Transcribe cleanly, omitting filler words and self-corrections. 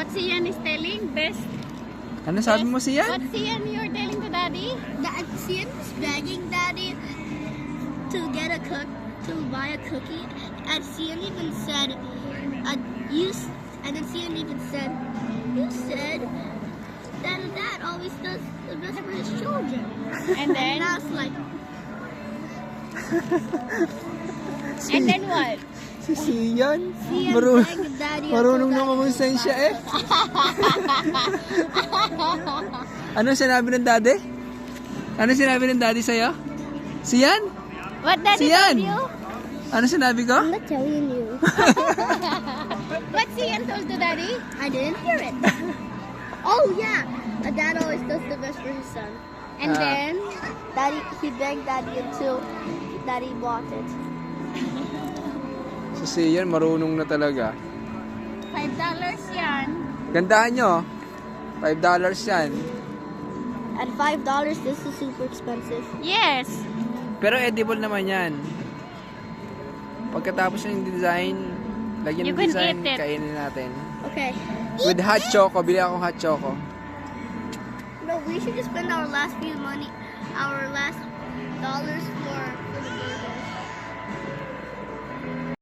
What Sian is telling? Best. Ano sabi mo siya? What Sian you're telling to Daddy? That Sian was begging Daddy to get to buy a cookie, and Sian even said, and then Sian even said, "You said that Dad always does the best for his children." And then? And I was like, And then what? Si Sian? Sian begged Daddy. Marunong until na Daddy kumunsensya eh. Ano sinabi ng daddy? Ano sinabi ng daddy sa'yo? Sian? What Daddy Sian! told you? Ano sinabi ko? I'm not telling you. What Sian told to Daddy? I didn't hear it. Oh yeah, a dad always does the best for his son. And then? He begged Daddy until Daddy bought it. Si Sian marunong na talaga. $5 yan. Gandahan nyo. $5 yan. At $5, this is super expensive. Yes. Pero edible naman yan. Pagkatapos ng design, lagyan You ng can design, eat it. kainin natin. Okay. With hot choco, bili akong hot choco. No, we should just spend our last dollars for